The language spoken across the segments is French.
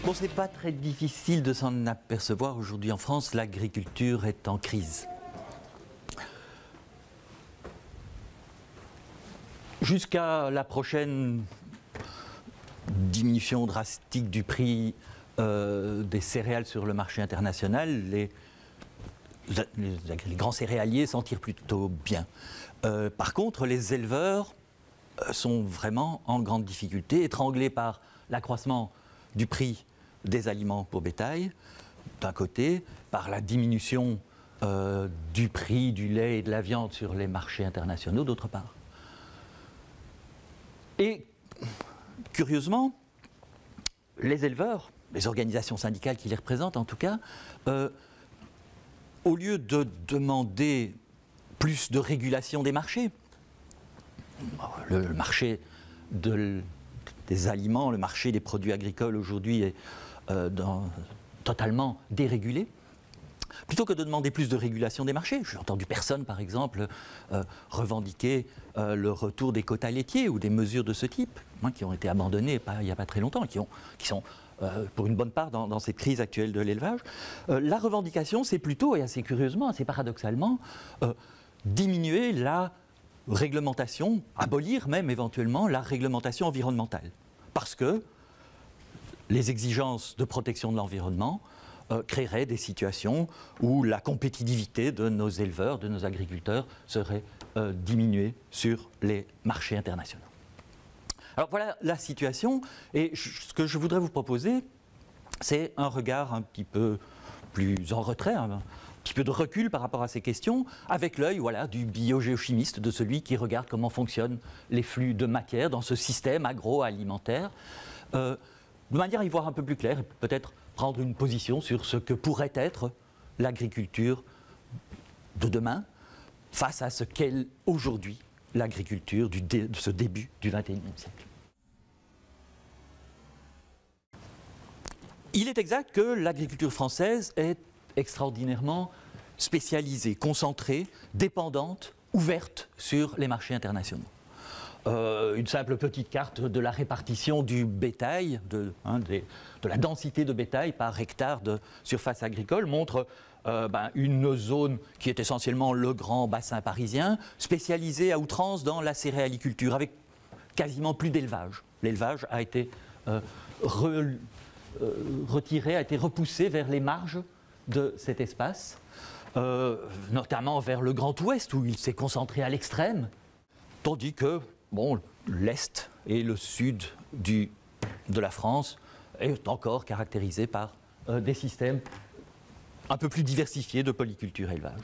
Bon, ce n'est pas très difficile de s'en apercevoir. Aujourd'hui en France, l'agriculture est en crise. Jusqu'à la prochaine diminution drastique du prix des céréales sur le marché international, les grands céréaliers s'en tirent plutôt bien. Par contre, les éleveurs sont vraiment en grande difficulté, étranglés par l'accroissement du prix des aliments pour bétail, d'un côté, par la diminution du prix du lait et de la viande sur les marchés internationaux, d'autre part. Et, curieusement, les éleveurs, les organisations syndicales qui les représentent en tout cas, au lieu de demander plus de régulation des marchés, le marché des aliments, le marché des produits agricoles aujourd'hui est totalement dérégulé. Plutôt que de demander plus de régulation des marchés, j'ai entendu personne, par exemple, revendiquer le retour des quotas laitiers ou des mesures de ce type, qui ont été abandonnées il n'y a pas très longtemps, et qui sont pour une bonne part dans cette crise actuelle de l'élevage. La revendication, c'est plutôt, et assez curieusement, assez paradoxalement, diminuer la réglementation, abolir même éventuellement la réglementation environnementale. Parce que les exigences de protection de l'environnement créeraient des situations où la compétitivité de nos éleveurs, de nos agriculteurs serait diminuée sur les marchés internationaux. Alors voilà la situation, et ce que je voudrais vous proposer, c'est un regard un petit peu plus en retrait, un petit peu de recul par rapport à ces questions, avec l'œil du biogéochimiste, de celui qui regarde comment fonctionnent les flux de matière dans ce système agroalimentaire, de manière à y voir un peu plus clair, et peut-être prendre une position sur ce que pourrait être l'agriculture de demain, face à ce qu'est aujourd'hui l'agriculture de ce début du XXIe siècle. Il est exact que l'agriculture française est extraordinairement spécialisée, concentrée, dépendante, ouverte sur les marchés internationaux. Une simple petite carte de la répartition du bétail, de la densité de bétail par hectare de surface agricole montre une zone qui est essentiellement le grand bassin parisien, spécialisée à outrance dans la céréaliculture, avec quasiment plus d'élevage. L'élevage a été retiré, a été repoussé vers les marges de cet espace, notamment vers le Grand Ouest, où il s'est concentré à l'extrême, tandis que l'Est et le Sud de la France est encore caractérisé par des systèmes un peu plus diversifiés de polyculture-élevage.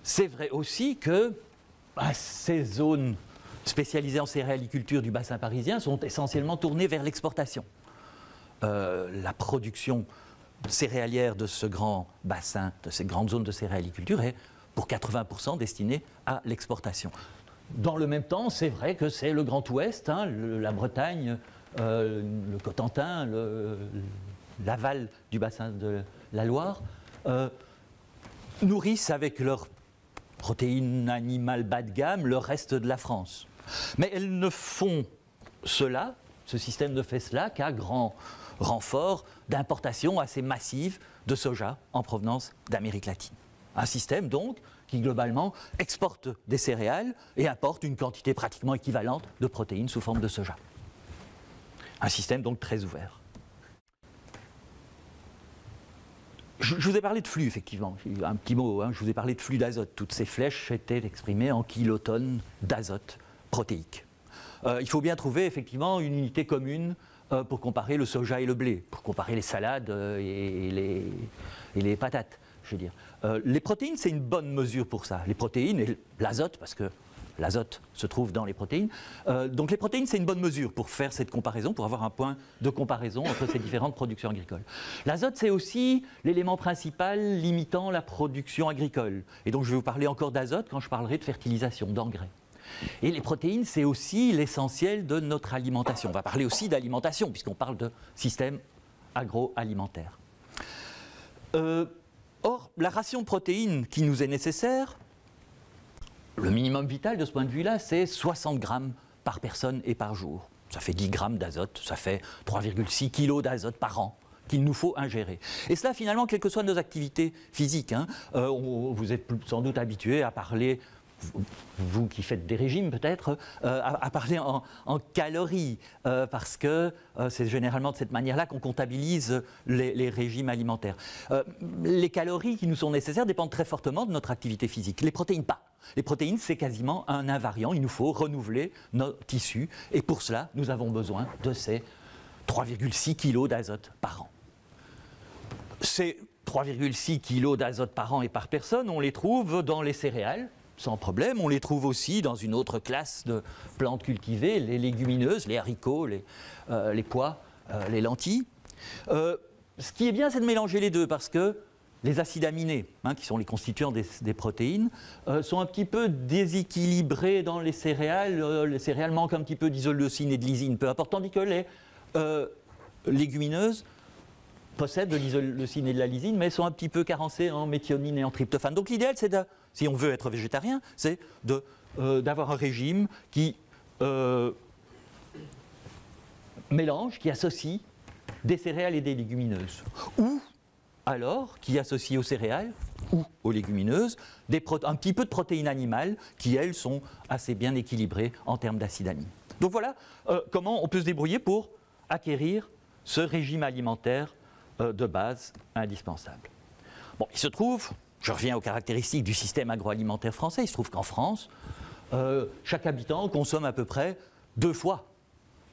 C'est vrai aussi que ces zones spécialisées en céréaliculture du bassin parisien sont essentiellement tournées vers l'exportation. La production céréalière de ce grand bassin, de ces grandes zones de céréaliculture est pour 80% destinée à l'exportation. Dans le même temps, c'est vrai que c'est le Grand Ouest, la Bretagne, le Cotentin, l'aval du bassin de la Loire, nourrissent avec leurs protéines animales bas de gamme le reste de la France. Mais elles ne font cela, ce système ne fait cela qu'à grand renfort d'importation assez massive de soja en provenance d'Amérique latine. Un système donc qui globalement exporte des céréales et importe une quantité pratiquement équivalente de protéines sous forme de soja. Un système donc très ouvert. Je vous ai parlé de flux, effectivement. Un petit mot, je vous ai parlé de flux d'azote. Toutes ces flèches étaient exprimées en kilotonnes d'azote protéique. Il faut bien trouver effectivement une unité commune pour comparer le soja et le blé, pour comparer les salades et les patates, je veux dire. Les protéines, c'est une bonne mesure pour ça. Les protéines et l'azote, parce que l'azote se trouve dans les protéines. Donc les protéines, c'est une bonne mesure pour faire cette comparaison, pour avoir un point de comparaison entre ces différentes productions agricoles. L'azote, c'est aussi l'élément principal limitant la production agricole. Et donc je vais vous parler encore d'azote quand je parlerai de fertilisation, d'engrais. Et les protéines, c'est aussi l'essentiel de notre alimentation. On va parler aussi d'alimentation, puisqu'on parle de système agroalimentaire. Or, la ration de protéines qui nous est nécessaire, le minimum vital de ce point de vue-là, c'est 60 grammes par personne et par jour. Ça fait 10 grammes d'azote, ça fait 3,6 kilos d'azote par an qu'il nous faut ingérer. Et cela, finalement, quelles que soient nos activités physiques. Vous êtes sans doute habitué à parler, vous qui faites des régimes peut-être, à parler en calories, parce que c'est généralement de cette manière-là qu'on comptabilise les régimes alimentaires. Les calories qui nous sont nécessaires dépendent très fortement de notre activité physique. Les protéines, pas. Les protéines, c'est quasiment un invariant. Il nous faut renouveler nos tissus. Et pour cela, nous avons besoin de ces 3,6 kg d'azote par an. Ces 3,6 kg d'azote par an et par personne, on les trouve dans les céréales, sans problème. On les trouve aussi dans une autre classe de plantes cultivées, les légumineuses, les haricots, les pois, les lentilles. Ce qui est bien, c'est de mélanger les deux, parce que les acides aminés, qui sont les constituants des protéines, sont un petit peu déséquilibrés dans les céréales. Les céréales manquent un petit peu d'isoleucine et de lysine, peu importe, tandis que les légumineuses possèdent de l'isoleucine et de la lysine, mais sont un petit peu carencées en méthionine et en tryptophane. Donc l'idéal, c'est, si on veut être végétarien, c'est d'avoir un régime qui mélange, qui associe des céréales et des légumineuses. Ou alors qui associe aux céréales ou aux légumineuses un petit peu de protéines animales qui, elles, sont assez bien équilibrées en termes d'acides aminés. Donc voilà comment on peut se débrouiller pour acquérir ce régime alimentaire de base indispensable. Bon, il se trouve, je reviens aux caractéristiques du système agroalimentaire français, il se trouve qu'en France, chaque habitant consomme à peu près 2 fois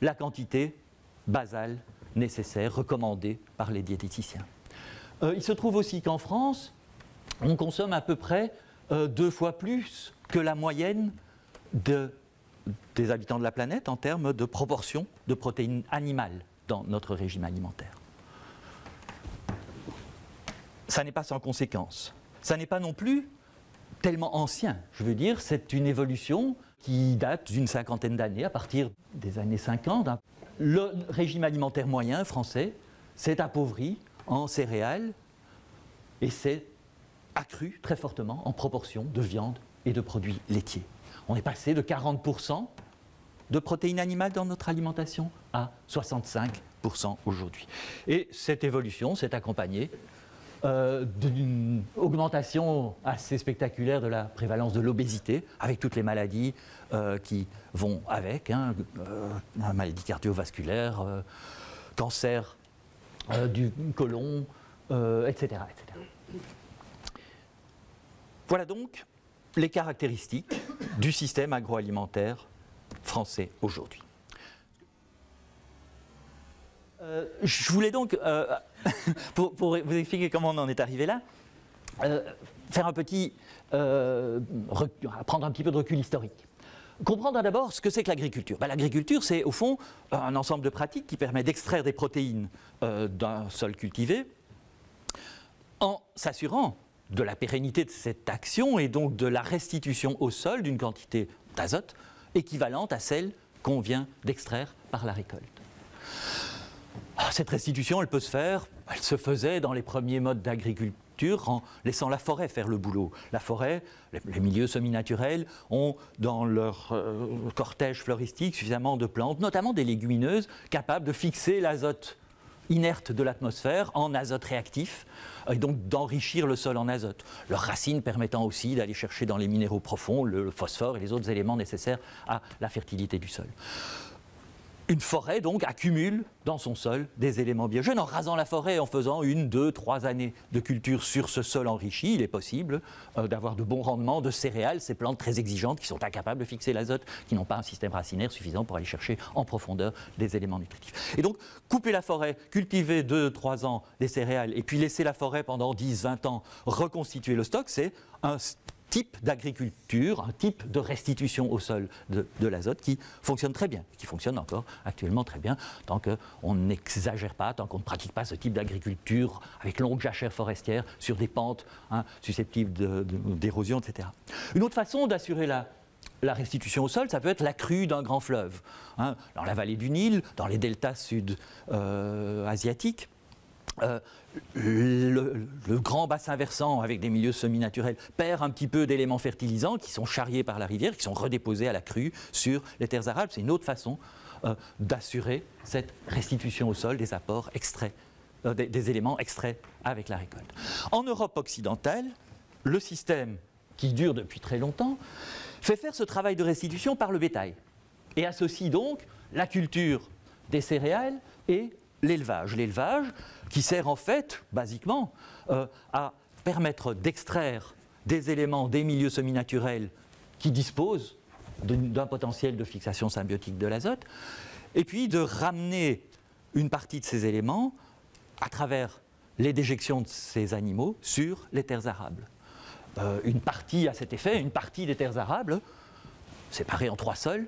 la quantité basale nécessaire, recommandée par les diététiciens. Il se trouve aussi qu'en France, on consomme à peu près 2 fois plus que la moyenne des habitants de la planète en termes de proportion de protéines animales dans notre régime alimentaire. Ça n'est pas sans conséquence. Ça n'est pas non plus tellement ancien. Je veux dire, c'est une évolution qui date d'une 50aine d'années, à partir des années 50. Le régime alimentaire moyen français s'est appauvri en céréales et s'est accru très fortement en proportion de viande et de produits laitiers. On est passé de 40% de protéines animales dans notre alimentation à 65% aujourd'hui. Et cette évolution s'est accompagnée d'une augmentation assez spectaculaire de la prévalence de l'obésité, avec toutes les maladies qui vont avec, maladies cardiovasculaires, cancer du côlon, etc., etc. Voilà donc les caractéristiques du système agroalimentaire français aujourd'hui. Je voulais donc, pour vous expliquer comment on en est arrivé là, faire un petit, prendre un petit peu de recul historique. Comprendre d'abord ce que c'est que l'agriculture. L'agriculture, c'est au fond un ensemble de pratiques qui permet d'extraire des protéines d'un sol cultivé en s'assurant de la pérennité de cette action et donc de la restitution au sol d'une quantité d'azote équivalente à celle qu'on vient d'extraire par la récolte. Cette restitution, elle peut se faire, elle se faisait dans les premiers modes d'agriculture en laissant la forêt faire le boulot. La forêt, les milieux semi-naturels ont dans leur cortège floristique suffisamment de plantes, notamment des légumineuses, capables de fixer l'azote inerte de l'atmosphère en azote réactif et donc d'enrichir le sol en azote. Leurs racines permettant aussi d'aller chercher dans les minéraux profonds le phosphore et les autres éléments nécessaires à la fertilité du sol. Une forêt, donc, accumule dans son sol des éléments biogènes. En rasant la forêt, en faisant 1, 2, 3 années de culture sur ce sol enrichi, il est possible d'avoir de bons rendements de céréales, ces plantes très exigeantes qui sont incapables de fixer l'azote, qui n'ont pas un système racinaire suffisant pour aller chercher en profondeur des éléments nutritifs. Et donc, couper la forêt, cultiver 2, 3 ans des céréales, et puis laisser la forêt pendant 10, 20 ans reconstituer le stock, c'est un type d'agriculture, un type de restitution au sol de l'azote qui fonctionne très bien, qui fonctionne encore actuellement très bien, tant qu'on n'exagère pas, tant qu'on ne pratique pas ce type d'agriculture avec longue jachère forestière sur des pentes susceptibles d'érosion, etc. Une autre façon d'assurer la restitution au sol, ça peut être la crue d'un grand fleuve. Dans la vallée du Nil, dans les deltas sud-asiatiques, le grand bassin versant avec des milieux semi-naturels perd un petit peu d'éléments fertilisants qui sont charriés par la rivière, qui sont redéposés à la crue sur les terres arables. C'est une autre façon d'assurer cette restitution au sol des apports extraits, des éléments extraits avec la récolte. En Europe occidentale, le système qui dure depuis très longtemps fait faire ce travail de restitution par le bétail et associe donc la culture des céréales et l'élevage. L'élevage qui sert en fait, basiquement, à permettre d'extraire des éléments des milieux semi-naturels qui disposent d'un potentiel de fixation symbiotique de l'azote, et puis de ramener une partie de ces éléments à travers les déjections de ces animaux sur les terres arables. Une partie à cet effet, une partie des terres arables, séparées en 3 sols,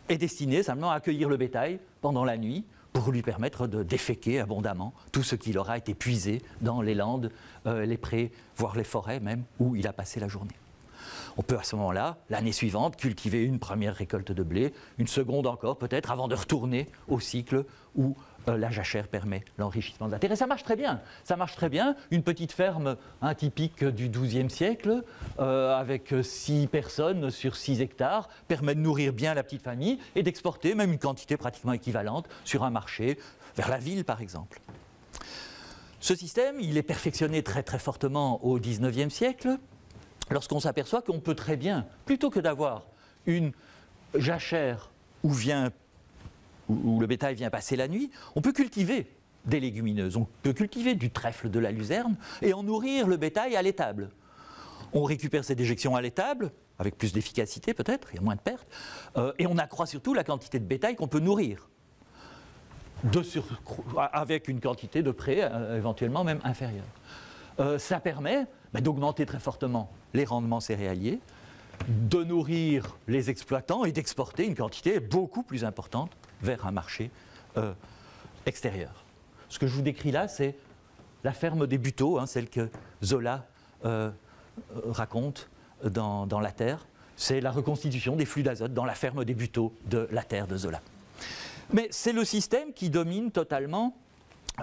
est destinée simplement à accueillir le bétail pendant la nuit pour lui permettre de déféquer abondamment tout ce qu'il aura été puisé dans les landes, les prés, voire les forêts même, où il a passé la journée. On peut à ce moment-là, l'année suivante, cultiver une première récolte de blé, une seconde encore peut-être, avant de retourner au cycle où la jachère permet l'enrichissement de la terre. Et ça marche très bien. Ça marche très bien. Une petite ferme typique du XIIe siècle, avec 6 personnes sur 6 hectares, permet de nourrir bien la petite famille et d'exporter même une quantité pratiquement équivalente sur un marché, vers la ville par exemple. Ce système, il est perfectionné très très fortement au XIXe siècle, lorsqu'on s'aperçoit qu'on peut très bien, plutôt que d'avoir une jachère où le bétail vient passer la nuit, on peut cultiver des légumineuses, on peut cultiver du trèfle, de la luzerne, et en nourrir le bétail à l'étable. On récupère ces déjections à l'étable, avec plus d'efficacité peut-être, il y a moins de pertes, et on accroît surtout la quantité de bétail qu'on peut nourrir, avec une quantité de prés éventuellement même inférieure. Ça permet d'augmenter très fortement les rendements céréaliers, de nourrir les exploitants et d'exporter une quantité beaucoup plus importante vers un marché extérieur. Ce que je vous décris là, c'est la ferme des Buteaux, celle que Zola raconte dans La Terre. C'est la reconstitution des flux d'azote dans la ferme des Buteaux de La Terre de Zola. Mais c'est le système qui domine totalement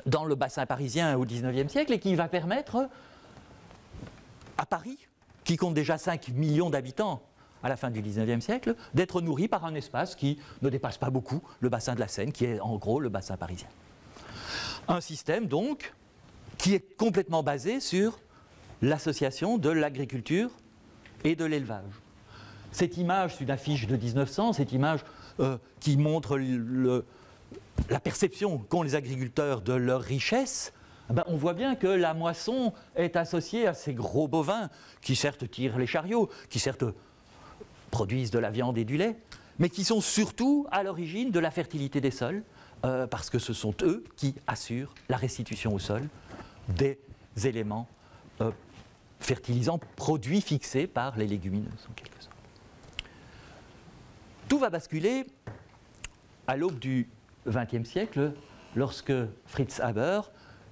dans le bassin parisien au XIXe siècle et qui va permettre à Paris, qui compte déjà 5 millions d'habitants à la fin du XIXe siècle, d'être nourri par un espace qui ne dépasse pas beaucoup le bassin de la Seine, qui est en gros le bassin parisien. Un système donc qui est complètement basé sur l'association de l'agriculture et de l'élevage. Cette image, c'est une affiche de 1900, cette image qui montre la perception qu'ont les agriculteurs de leur richesse, on voit bien que la moisson est associée à ces gros bovins qui certes tirent les chariots, qui certes produisent de la viande et du lait, mais qui sont surtout à l'origine de la fertilité des sols, parce que ce sont eux qui assurent la restitution au sol des éléments fertilisants produits fixés par les légumineuses en quelque sorte. Tout va basculer à l'aube du XXe siècle, lorsque Fritz Haber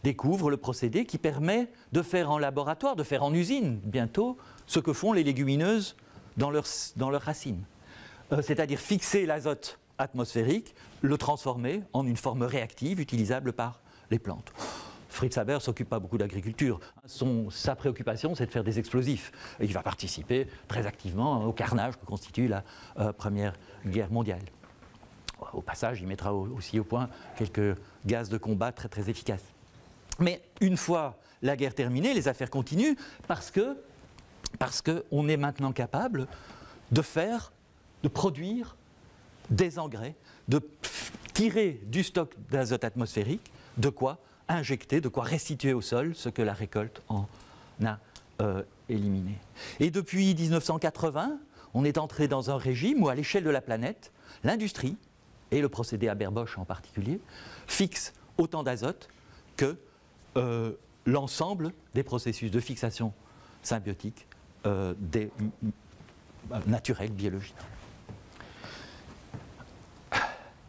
découvre le procédé qui permet de faire en laboratoire, de faire en usine bientôt, ce que font les légumineuses dans leurs racines. C'est-à-dire fixer l'azote atmosphérique, le transformer en une forme réactive utilisable par les plantes. Fritz Haber ne s'occupe pas beaucoup d'agriculture. Sa préoccupation, c'est de faire des explosifs. Et il va participer très activement au carnage que constitue la Première Guerre mondiale. Au passage, il mettra aussi au point quelques gaz de combat très très efficaces. Mais une fois la guerre terminée, les affaires continuent parce qu'on est maintenant capable de produire des engrais, de tirer du stock d'azote atmosphérique, de quoi injecter, de quoi restituer au sol ce que la récolte en a éliminé. Et depuis 1980, on est entré dans un régime où à l'échelle de la planète, l'industrie, et le procédé Haber-Bosch en particulier, fixe autant d'azote que l'ensemble des processus de fixation symbiotique naturels, biologiques.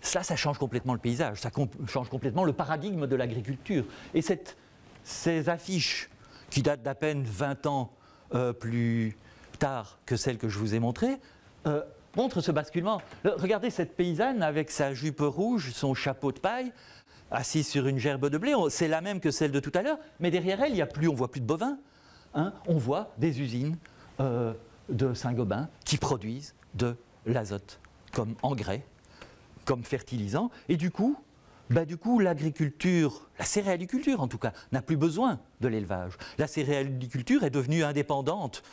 Ça change complètement le paysage, ça change complètement le paradigme de l'agriculture. Et ces affiches, qui datent d'à peine 20 ans plus tard que celles que je vous ai montrées, montrent ce basculement. Regardez cette paysanne avec sa jupe rouge, son chapeau de paille, assise sur une gerbe de blé. C'est la même que celle de tout à l'heure, mais derrière elle, on ne voit plus de bovins. On voit des usines de Saint-Gobain qui produisent de l'azote comme engrais, comme fertilisant, et du coup, l'agriculture, la céréaliculture en tout cas, n'a plus besoin de l'élevage. La céréaliculture est devenue indépendante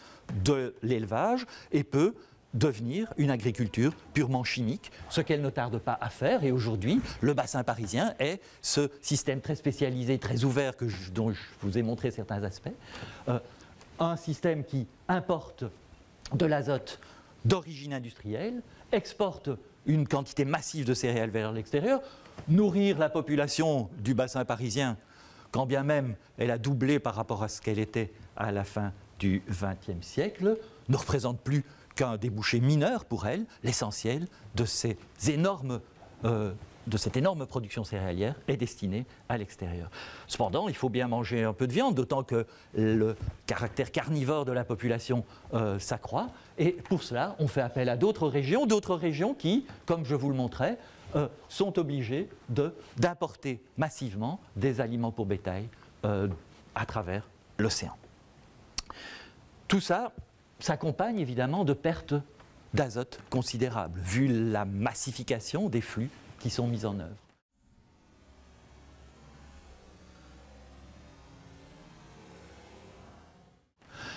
de l'élevage et peut devenir une agriculture purement chimique, ce qu'elle ne tarde pas à faire. Et aujourd'hui, le bassin parisien est ce système très spécialisé, très ouvert, dont je vous ai montré certains aspects, un système qui importe de l'azote d'origine industrielle, exporte une quantité massive de céréales vers l'extérieur, nourrir la population du bassin parisien, quand bien même elle a doublé par rapport à ce qu'elle était à la fin du XXe siècle, ne représente plus qu'un débouché mineur pour elle. L'essentiel de cette énorme production céréalière est destiné à l'extérieur. Cependant, il faut bien manger un peu de viande, d'autant que le caractère carnivore de la population s'accroît. Et pour cela, on fait appel à d'autres régions qui, comme je vous le montrais, sont obligées d'importer massivement des aliments pour bétail à travers l'océan. Tout ça s'accompagne évidemment de pertes d'azote considérables, vu la massification des flux qui sont mis en œuvre.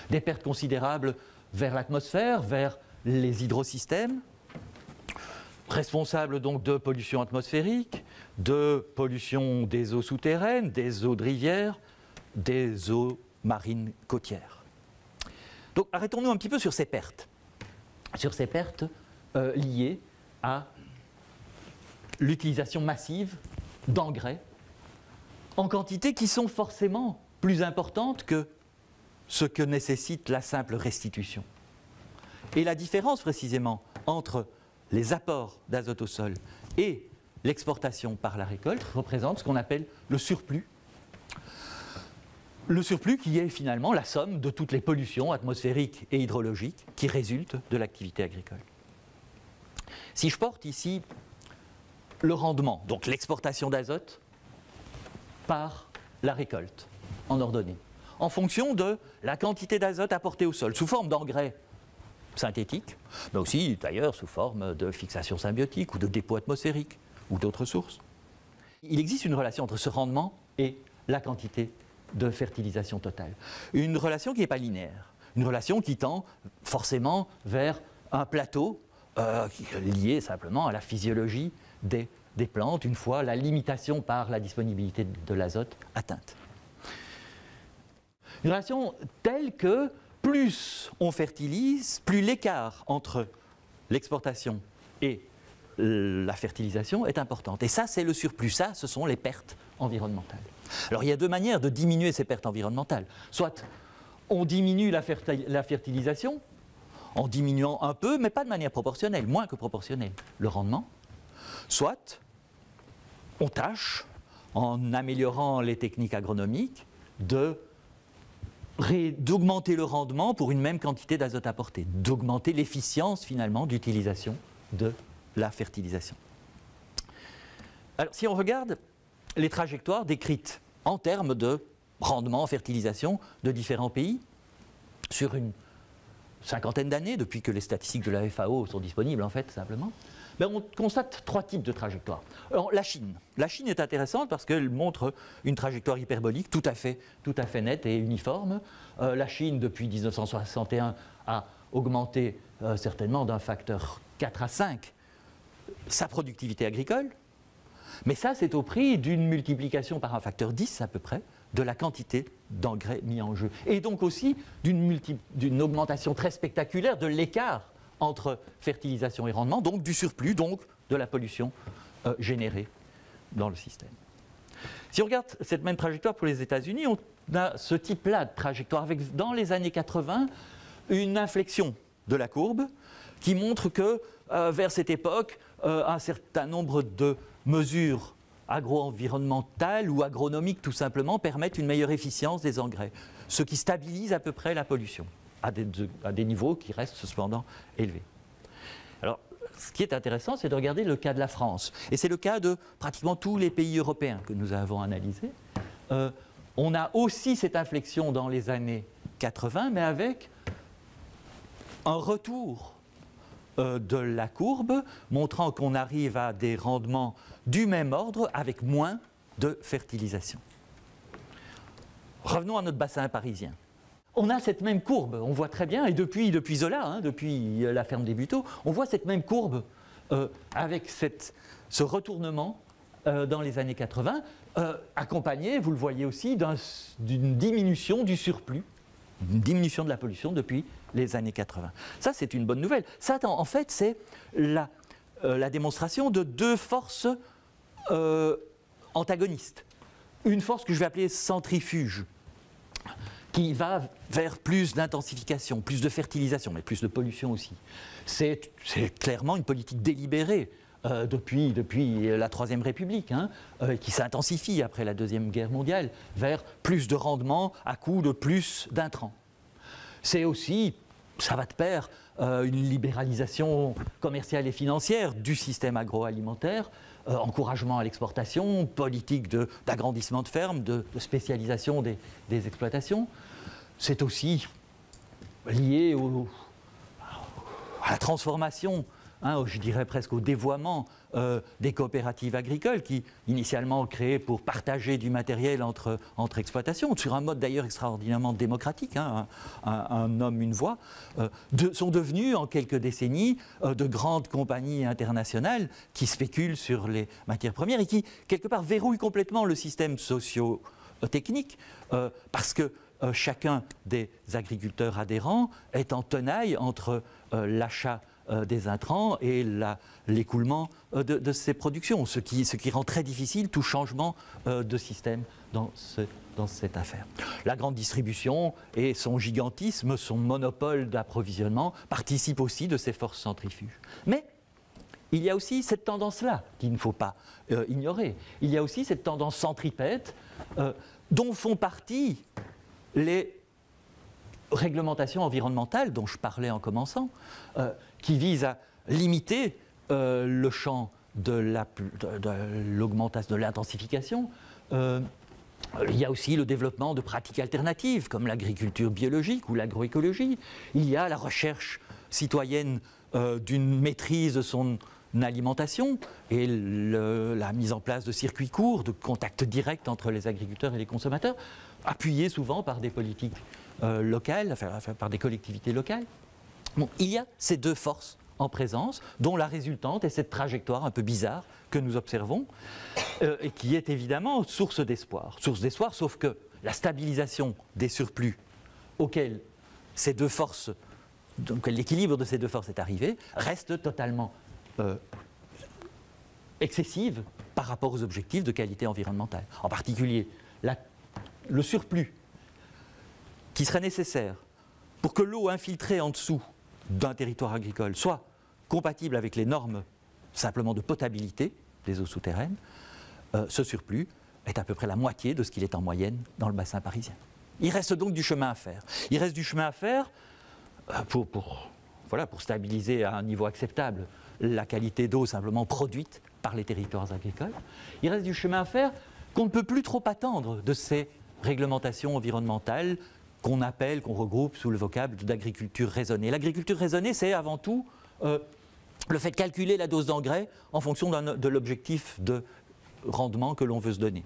Des pertes considérables vers l'atmosphère, vers les hydrosystèmes, responsables donc de pollution atmosphérique, de pollution des eaux souterraines, des eaux de rivière, des eaux marines côtières. Donc arrêtons-nous un petit peu sur ces pertes liées à l'utilisation massive d'engrais en quantité qui sont forcément plus importantes que ce que nécessite la simple restitution. Et la différence précisément entre les apports d'azote au sol et l'exportation par la récolte représente ce qu'on appelle le surplus. Le surplus qui est finalement la somme de toutes les pollutions atmosphériques et hydrologiques qui résultent de l'activité agricole. Si je porte ici le rendement, donc l'exportation d'azote par la récolte en ordonnée, en fonction de la quantité d'azote apportée au sol, sous forme d'engrais synthétiques, mais aussi d'ailleurs sous forme de fixation symbiotique ou de dépôt atmosphérique ou d'autres sources. Il existe une relation entre ce rendement et la quantité de fertilisation totale. Une relation qui n'est pas linéaire, une relation qui tend forcément vers un plateau lié simplement à la physiologie des plantes, une fois la limitation par la disponibilité de l'azote atteinte. Une relation telle que plus on fertilise, plus l'écart entre l'exportation et la fertilisation est importante. Et ça, c'est le surplus. Ça, ce sont les pertes environnementales. Alors, il y a deux manières de diminuer ces pertes environnementales. Soit on diminue la fertilisation en diminuant un peu, mais pas de manière proportionnelle, moins que proportionnelle, le rendement. Soit on tâche, en améliorant les techniques agronomiques, d'augmenter le rendement pour une même quantité d'azote apporté, d'augmenter l'efficience finalement d'utilisation de la fertilisation. Alors, si on regarde les trajectoires décrites en termes de rendement en fertilisation de différents pays sur une cinquantaine d'années, depuis que les statistiques de la FAO sont disponibles en fait, simplement, on constate trois types de trajectoires. Alors, la Chine est intéressante parce qu'elle montre une trajectoire hyperbolique tout à fait nette et uniforme. La Chine, depuis 1961, a augmenté certainement d'un facteur 4 à 5 sa productivité agricole, mais ça c'est au prix d'une multiplication par un facteur 10 à peu près de la quantité d'engrais mis en jeu, et donc aussi d'une augmentation très spectaculaire de l'écart entre fertilisation et rendement, donc du surplus, donc de la pollution générée dans le système. Si on regarde cette même trajectoire pour les États-Unis, on a ce type-là de trajectoire avec, dans les années 80, une inflexion de la courbe qui montre que vers cette époque, un certain nombre de mesures agro-environnementales ou agronomiques tout simplement permettent une meilleure efficience des engrais, ce qui stabilise à peu près la pollution à des niveaux qui restent cependant élevés. Alors, ce qui est intéressant, c'est de regarder le cas de la France. Et c'est le cas de pratiquement tous les pays européens que nous avons analysés. On a aussi cette inflexion dans les années 80, mais avec un retour de la courbe, montrant qu'on arrive à des rendements du même ordre avec moins de fertilisation. Revenons à notre bassin parisien. On a cette même courbe, on voit très bien, et depuis Zola, hein, depuis la ferme des Buteaux, on voit cette même courbe avec ce retournement dans les années 80, accompagné, vous le voyez aussi, d'une diminution du surplus, une diminution de la pollution depuis les années 80. Ça, c'est une bonne nouvelle. Ça, en fait, c'est la démonstration de deux forces antagonistes. Une force que je vais appeler centrifuge, qui va vers plus d'intensification, plus de fertilisation, mais plus de pollution aussi. C'est clairement une politique délibérée depuis la Troisième République, hein, qui s'intensifie après la Deuxième Guerre mondiale, vers plus de rendement à coût de plus d'intrants. C'est aussi, ça va de pair, une libéralisation commerciale et financière du système agroalimentaire, encouragement à l'exportation, politique d'agrandissement de fermes, de spécialisation des exploitations. C'est aussi lié à la transformation, hein, je dirais presque au dévoiement des coopératives agricoles qui, initialement créées pour partager du matériel entre exploitations, sur un mode d'ailleurs extraordinairement démocratique, hein, un homme, une voix, sont devenues en quelques décennies de grandes compagnies internationales qui spéculent sur les matières premières et qui, quelque part, verrouillent complètement le système socio-technique parce que chacun des agriculteurs adhérents est en tenaille entre l'achat des intrants et l'écoulement de ces productions, ce qui rend très difficile tout changement de système dans cette affaire. La grande distribution et son gigantisme, son monopole d'approvisionnement participent aussi de ces forces centrifuges. Mais il y a aussi cette tendance-là qu'il ne faut pas ignorer. Il y a aussi cette tendance centripète dont font partie les réglementations environnementales dont je parlais en commençant, qui visent à limiter le champ de l'augmentation, de l'intensification. Il y a aussi le développement de pratiques alternatives comme l'agriculture biologique ou l'agroécologie. Il y a la recherche citoyenne d'une maîtrise de son alimentation et la mise en place de circuits courts, de contacts directs entre les agriculteurs et les consommateurs, appuyés souvent par des politiques locales, enfin, par des collectivités locales. Bon, il y a ces deux forces en présence, dont la résultante est cette trajectoire un peu bizarre que nous observons, et qui est évidemment source d'espoir. Source d'espoir, sauf que la stabilisation des surplus auxquels ces deux forces, donc l'équilibre de ces deux forces est arrivé, reste totalement excessive par rapport aux objectifs de qualité environnementale. En particulier, le surplus qui serait nécessaire pour que l'eau infiltrée en dessous d'un territoire agricole soit compatible avec les normes simplement de potabilité des eaux souterraines, ce surplus est à peu près la moitié de ce qu'il est en moyenne dans le bassin parisien. Il reste donc du chemin à faire. Il reste du chemin à faire pour stabiliser à un niveau acceptable la qualité d'eau simplement produite par les territoires agricoles. Il reste du chemin à faire qu'on ne peut plus trop attendre de ces réglementations environnementales qu'on regroupe sous le vocable d'agriculture raisonnée. L'agriculture raisonnée, c'est avant tout le fait de calculer la dose d'engrais en fonction de l'objectif de rendement que l'on veut se donner.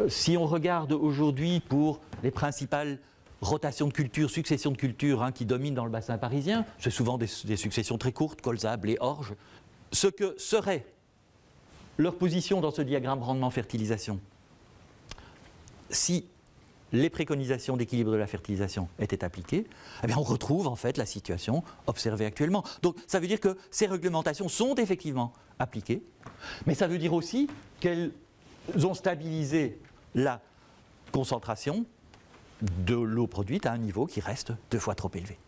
Si on regarde aujourd'hui pour les principales rotations de cultures, successions de cultures qui dominent dans le bassin parisien, c'est souvent des successions très courtes, colza, blé, orge, ce que serait leur position dans ce diagramme rendement-fertilisation, si les préconisations d'équilibre de la fertilisation étaient appliquées, eh bien on retrouve en fait la situation observée actuellement. Donc ça veut dire que ces réglementations sont effectivement appliquées, mais ça veut dire aussi qu'elles ont stabilisé la concentration de l'eau produite à un niveau qui reste 2 fois trop élevé.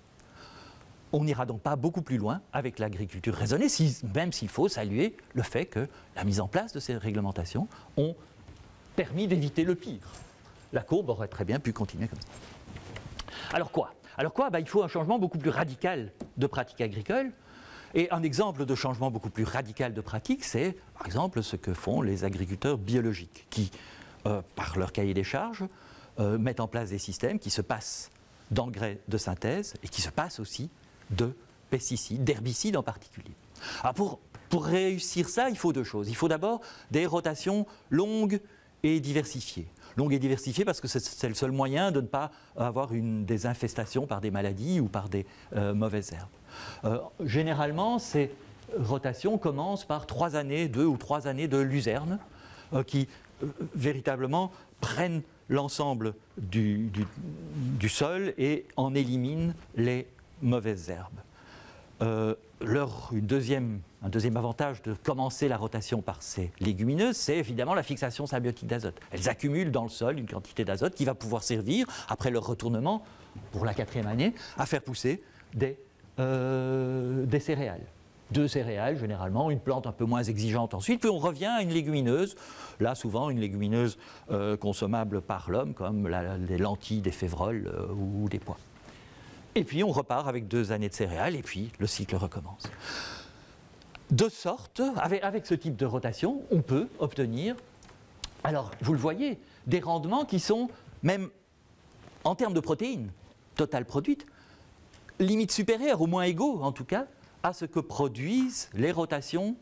On n'ira donc pas beaucoup plus loin avec l'agriculture raisonnée, même s'il faut saluer le fait que la mise en place de ces réglementations ont permis d'éviter le pire. La courbe aurait très bien pu continuer comme ça. Alors quoi ? Il faut un changement beaucoup plus radical de pratiques agricoles. Et un exemple de changement beaucoup plus radical de pratique, c'est par exemple ce que font les agriculteurs biologiques qui, par leur cahier des charges, mettent en place des systèmes qui se passent d'engrais de synthèse et qui se passent aussi de pesticides, d'herbicides en particulier. Alors pour réussir ça, il faut deux choses. Il faut d'abord des rotations longues et diversifiées. Longues et diversifiées parce que c'est le seul moyen de ne pas avoir des infestations par des maladies ou par des mauvaises herbes. Généralement, ces rotations commencent par 3 années, 2 ou 3 années de luzerne qui véritablement prennent l'ensemble du sol et en éliminent les mauvaises herbes. Un deuxième avantage de commencer la rotation par ces légumineuses, c'est évidemment la fixation symbiotique d'azote. Elles accumulent dans le sol une quantité d'azote qui va pouvoir servir, après leur retournement, pour la 4e année, à faire pousser des céréales. 2 céréales, généralement, une plante un peu moins exigeante ensuite, puis on revient à une légumineuse, là souvent une légumineuse consommable par l'homme, comme des lentilles, des févroles ou des pois. Et puis on repart avec 2 années de céréales, et puis le cycle recommence. De sorte, avec ce type de rotation, on peut obtenir, alors vous le voyez, des rendements qui sont, même en termes de protéines totales produites, limite supérieures, au moins égaux en tout cas, à ce que produisent les rotations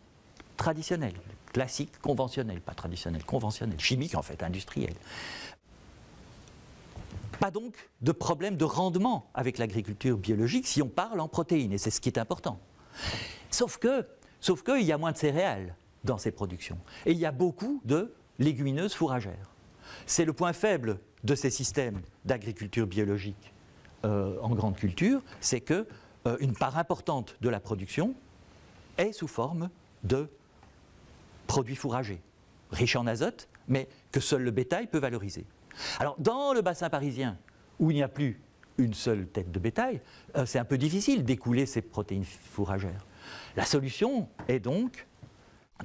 traditionnelles, classiques, conventionnelles, pas traditionnelles, conventionnelles, chimiques en fait, industrielles. Pas donc de problème de rendement avec l'agriculture biologique si on parle en protéines, et c'est ce qui est important. Sauf qu'il y a moins de céréales dans ces productions, et il y a beaucoup de légumineuses fourragères. C'est le point faible de ces systèmes d'agriculture biologique en grande culture, c'est que une part importante de la production est sous forme de produits fourragers, riches en azote, mais que seul le bétail peut valoriser. Alors, dans le bassin parisien, où il n'y a plus une seule tête de bétail, c'est un peu difficile d'écouler ces protéines fourragères. La solution est donc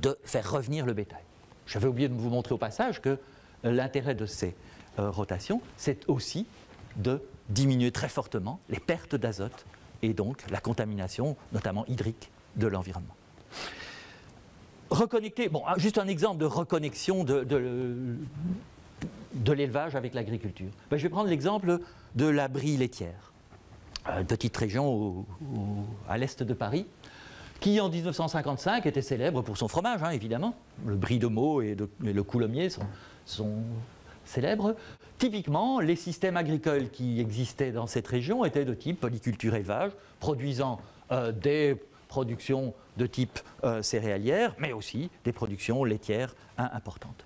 de faire revenir le bétail. J'avais oublié de vous montrer au passage que l'intérêt de ces rotations, c'est aussi de diminuer très fortement les pertes d'azote et donc la contamination, notamment hydrique, de l'environnement. Reconnecter, bon, juste un exemple de reconnexion de l'élevage avec l'agriculture. Ben, je vais prendre l'exemple de la Brie laitière, une petite région à l'est de Paris, qui en 1955 était célèbre pour son fromage, hein, évidemment. Le Brie de Meaux et le Coulommiers sont célèbres. Typiquement, les systèmes agricoles qui existaient dans cette région étaient de type polyculture-élevage, produisant des productions de type céréalière, mais aussi des productions laitières importantes.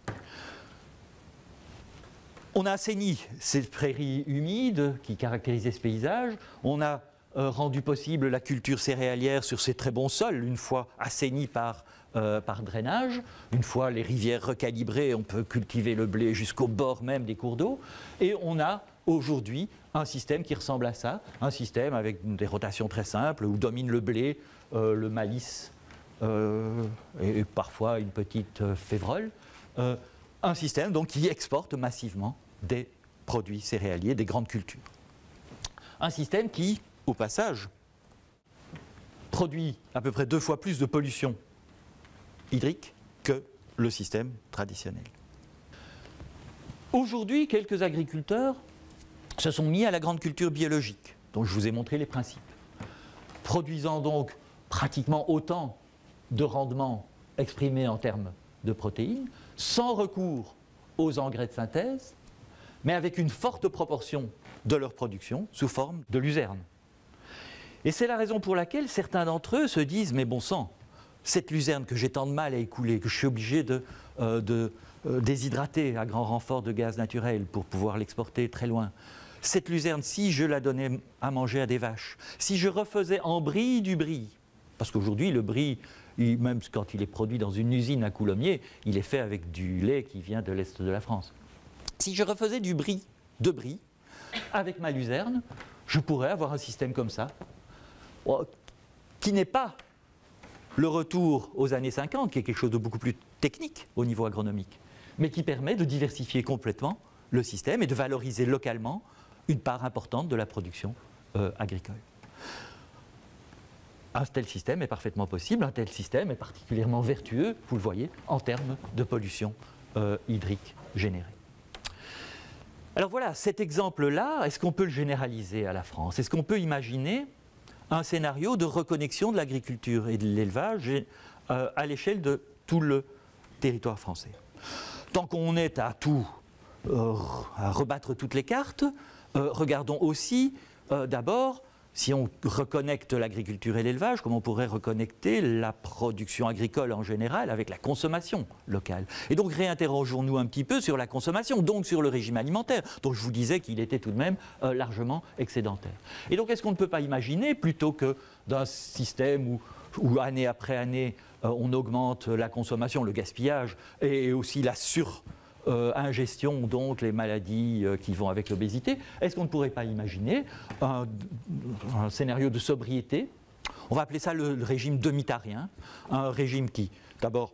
On a assaini ces prairies humides qui caractérisaient ce paysage. On a rendu possible la culture céréalière sur ces très bons sols, une fois assainis par drainage. Une fois les rivières recalibrées, on peut cultiver le blé jusqu'au bord même des cours d'eau. Et on a aujourd'hui un système qui ressemble à ça, un système avec des rotations très simples où domine le blé, le maïs et parfois une petite févrole. Un système donc, qui exporte massivement des produits céréaliers, des grandes cultures. Un système qui, au passage, produit à peu près 2 fois plus de pollution hydrique que le système traditionnel. Aujourd'hui, quelques agriculteurs se sont mis à la grande culture biologique, dont je vous ai montré les principes, produisant donc pratiquement autant de rendement exprimé en termes de protéines, sans recours aux engrais de synthèse, mais avec une forte proportion de leur production sous forme de luzerne. Et c'est la raison pour laquelle certains d'entre eux se disent « mais bon sang, cette luzerne que j'ai tant de mal à écouler, que je suis obligé de déshydrater à grand renfort de gaz naturel pour pouvoir l'exporter très loin, cette luzerne, si je la donnais à manger à des vaches, si je refaisais en brie du brie, parce qu'aujourd'hui le brie, même quand il est produit dans une usine à Coulommiers, il est fait avec du lait qui vient de l'Est de la France. Si je refaisais du brie, de brie, avec ma luzerne, je pourrais avoir un système comme ça, qui n'est pas le retour aux années 50, qui est quelque chose de beaucoup plus technique au niveau agronomique, mais qui permet de diversifier complètement le système et de valoriser localement une part importante de la production agricole. Un tel système est parfaitement possible, un tel système est particulièrement vertueux, vous le voyez, en termes de pollution hydrique générée. Alors voilà, cet exemple-là, est-ce qu'on peut le généraliser à la France? Est-ce qu'on peut imaginer un scénario de reconnexion de l'agriculture et de l'élevage à l'échelle de tout le territoire français? Tant qu'on est à rebattre toutes les cartes, regardons aussi d'abord, si on reconnecte l'agriculture et l'élevage, comment on pourrait reconnecter la production agricole en général avec la consommation locale. Et donc réinterrogeons-nous un petit peu sur la consommation, donc sur le régime alimentaire, dont je vous disais qu'il était tout de même largement excédentaire. Et donc est-ce qu'on ne peut pas imaginer, plutôt que d'un système où année après année, on augmente la consommation, le gaspillage, et aussi la ingestion, donc les maladies qui vont avec l'obésité, est-ce qu'on ne pourrait pas imaginer un scénario de sobriété? On va appeler ça le régime demi-tarien, un régime qui, d'abord,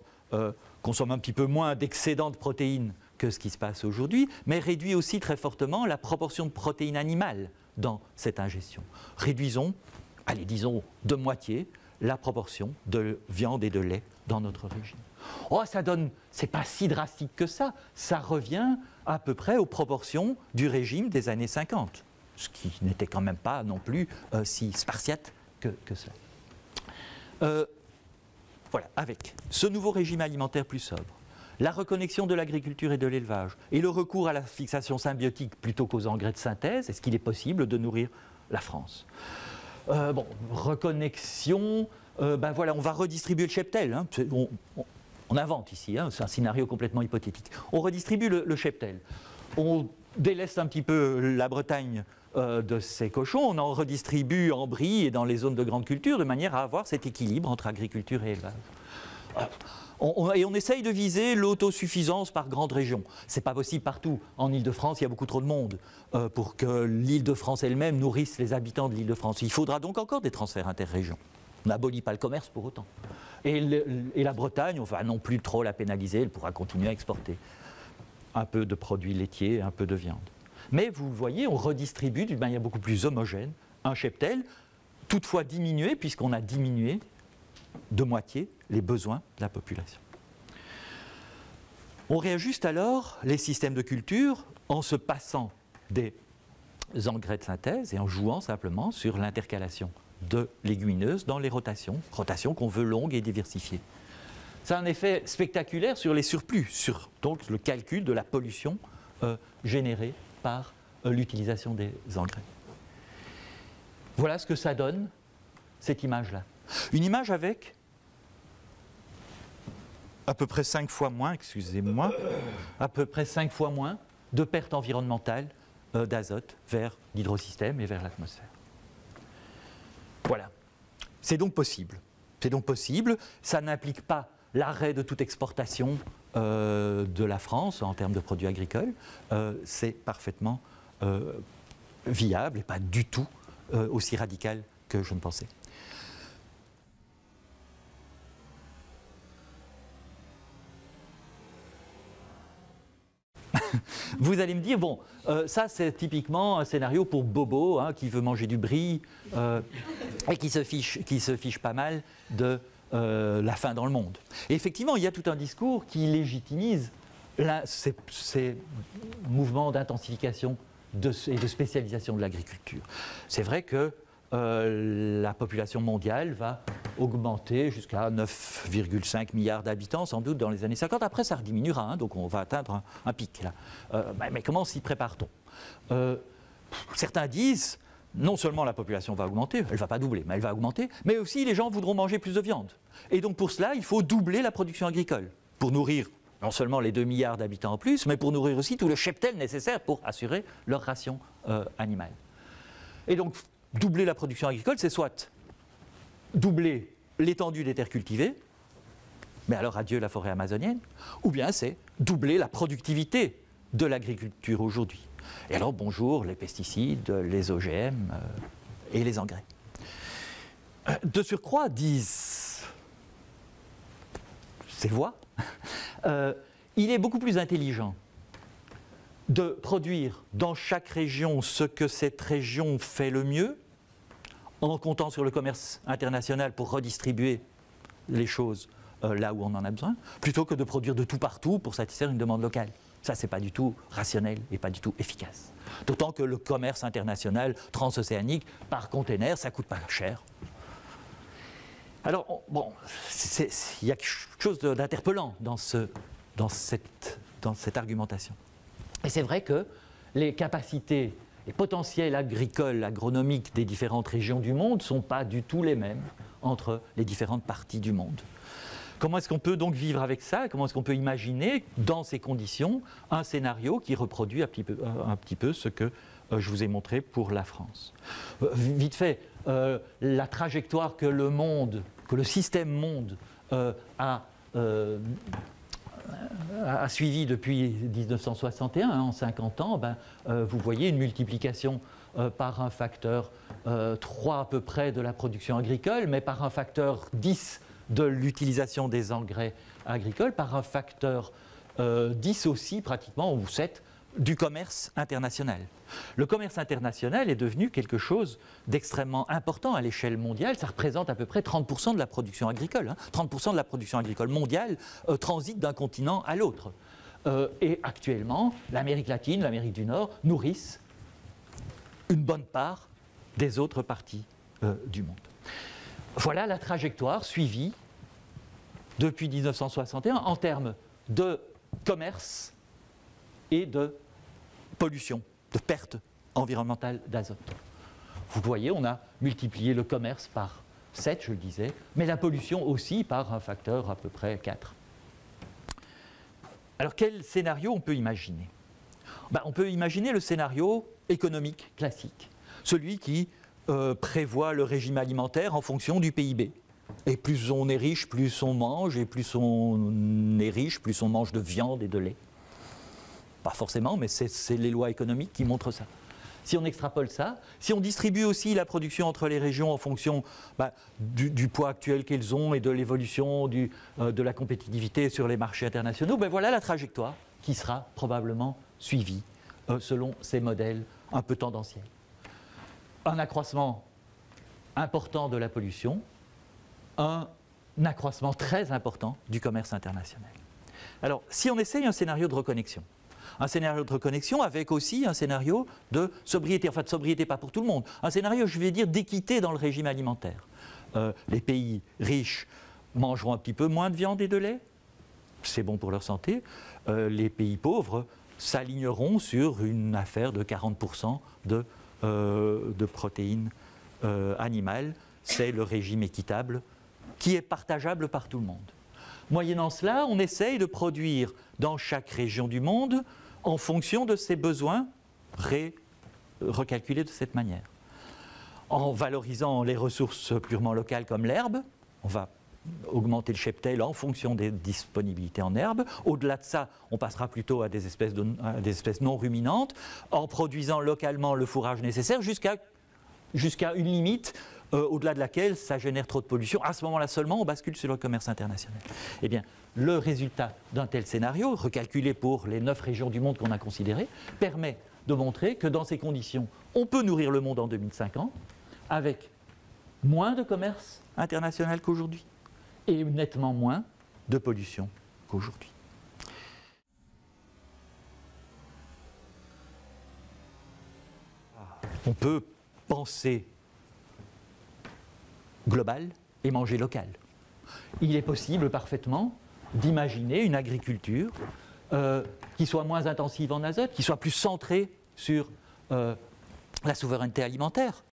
consomme un petit peu moins d'excédents de protéines que ce qui se passe aujourd'hui, mais réduit aussi très fortement la proportion de protéines animales dans cette ingestion. Réduisons, allez, disons de moitié, la proportion de viande et de lait dans notre régime. Oh, ça donne, c'est pas si drastique que ça revient à peu près aux proportions du régime des années 50, ce qui n'était quand même pas non plus si spartiate que ça. Voilà, avec ce nouveau régime alimentaire plus sobre, la reconnexion de l'agriculture et de l'élevage, et le recours à la fixation symbiotique plutôt qu'aux engrais de synthèse, est-ce qu'il est possible de nourrir la France? Reconnexion, voilà, on va redistribuer le cheptel. Hein. On invente ici, hein, c'est un scénario complètement hypothétique. On redistribue le cheptel. On délaisse un petit peu la Bretagne de ses cochons, on en redistribue en brie et dans les zones de grande culture de manière à avoir cet équilibre entre agriculture et élevage. Et on essaye de viser l'autosuffisance par grande région. Ce n'est pas possible partout. En Île-de-France, il y a beaucoup trop de monde pour que l'Île-de-France elle-même nourrisse les habitants de l'Île-de-France. Il faudra donc encore des transferts interrégions. On n'abolit pas le commerce pour autant. Et la Bretagne, on ne va non plus trop la pénaliser, elle pourra continuer à exporter un peu de produits laitiers, un peu de viande. Mais vous voyez, on redistribue d'une manière beaucoup plus homogène un cheptel, toutefois diminué, puisqu'on a diminué de moitié les besoins de la population. On réajuste alors les systèmes de culture en se passant des engrais de synthèse et en jouant simplement sur l'intercalation de légumineuses dans les rotations qu'on veut longues et diversifiées. Ça a un effet spectaculaire sur les surplus, sur donc le calcul de la pollution générée par l'utilisation des engrais. Voilà ce que ça donne, cette image-là. Une image avec à peu près 5 fois moins, excusez-moi, à peu près 5 fois moins de pertes environnementales d'azote vers l'hydrosystème et vers l'atmosphère. Voilà. C'est donc possible. C'est donc possible. Ça n'implique pas l'arrêt de toute exportation de la France en termes de produits agricoles. C'est parfaitement viable et pas du tout aussi radical que je ne pensais. Vous allez me dire, bon, ça c'est typiquement un scénario pour Bobo, hein, qui veut manger du brie et qui se fiche pas mal de la faim dans le monde. Et effectivement, il y a tout un discours qui légitimise ces mouvements d'intensification et de spécialisation de l'agriculture. C'est vrai que la population mondiale va augmenter jusqu'à 9,5 milliards d'habitants sans doute dans les années 50. Après ça rediminuera, hein, donc on va atteindre un pic là. Mais comment s'y prépare-t-on? Certains disent non seulement la population va augmenter, elle ne va pas doubler, mais elle va augmenter, mais aussi les gens voudront manger plus de viande. Et donc pour cela, il faut doubler la production agricole pour nourrir non seulement les 2 milliards d'habitants en plus, mais pour nourrir aussi tout le cheptel nécessaire pour assurer leur ration animale. Et donc doubler la production agricole, c'est soit doubler l'étendue des terres cultivées, mais alors adieu la forêt amazonienne, ou bien c'est doubler la productivité de l'agriculture aujourd'hui. Et alors bonjour les pesticides, les OGM et les engrais. De surcroît, disent ces voix, il est beaucoup plus intelligent de produire dans chaque région ce que cette région fait le mieux, en comptant sur le commerce international pour redistribuer les choses là où on en a besoin, plutôt que de produire de tout partout pour satisfaire une demande locale. Ça, c'est pas du tout rationnel et pas du tout efficace. D'autant que le commerce international transocéanique par container, ça coûte pas cher. Alors, bon, il y a quelque chose d'interpellant dans cette argumentation. Et c'est vrai que les capacités et potentiels agricoles, agronomiques des différentes régions du monde ne sont pas du tout les mêmes entre les différentes parties du monde. Comment est-ce qu'on peut donc vivre avec ça? Comment est-ce qu'on peut imaginer, dans ces conditions, un scénario qui reproduit un petit peu ce que je vous ai montré pour la France? Vite fait, la trajectoire que le système monde a suivi depuis 1961, en 50 ans, vous voyez une multiplication par un facteur 3 à peu près de la production agricole, mais par un facteur 10 de l'utilisation des engrais agricoles, par un facteur 10 aussi pratiquement, ou 7, du commerce international. Le commerce international est devenu quelque chose d'extrêmement important à l'échelle mondiale. Ça représente à peu près 30% de la production agricole. 30% de la production agricole mondiale transite d'un continent à l'autre. Et actuellement, l'Amérique latine, l'Amérique du Nord nourrissent une bonne part des autres parties du monde. Voilà la trajectoire suivie depuis 1961 en termes de commerce et de pollution, de perte environnementale d'azote. Vous voyez, on a multiplié le commerce par 7, je le disais, mais la pollution aussi par un facteur à peu près 4. Alors quel scénario on peut imaginer? On peut imaginer le scénario économique classique, celui qui prévoit le régime alimentaire en fonction du PIB. Et plus on est riche, plus on mange, et plus on est riche, plus on mange de viande et de lait. Pas forcément, mais c'est les lois économiques qui montrent ça. Si on extrapole ça, si on distribue aussi la production entre les régions en fonction du poids actuel qu'elles ont et de l'évolution de la compétitivité sur les marchés internationaux, voilà la trajectoire qui sera probablement suivie selon ces modèles un peu tendanciels. Un accroissement important de la pollution, un accroissement très important du commerce international. Alors, si on essaye un scénario de reconnexion avec aussi un scénario de sobriété, enfin de sobriété pas pour tout le monde, un scénario, je vais dire, d'équité dans le régime alimentaire. Les pays riches mangeront un petit peu moins de viande et de lait, c'est bon pour leur santé. Les pays pauvres s'aligneront sur une affaire de 40% de protéines animales. C'est le régime équitable qui est partageable par tout le monde. Moyennant cela, on essaye de produire dans chaque région du monde en fonction de ses besoins recalculés de cette manière. En valorisant les ressources purement locales comme l'herbe, on va augmenter le cheptel en fonction des disponibilités en herbe. Au-delà de ça, on passera plutôt à des espèces non ruminantes, en produisant localement le fourrage nécessaire jusqu'à une limite au-delà de laquelle ça génère trop de pollution. À ce moment-là seulement, on bascule sur le commerce international. Eh bien, le résultat d'un tel scénario, recalculé pour les 9 régions du monde qu'on a considérées, permet de montrer que dans ces conditions, on peut nourrir le monde en 2050 avec moins de commerce international qu'aujourd'hui et nettement moins de pollution qu'aujourd'hui. On peut penser global et manger local. Il est possible parfaitement d'imaginer une agriculture qui soit moins intensive en azote, qui soit plus centrée sur la souveraineté alimentaire,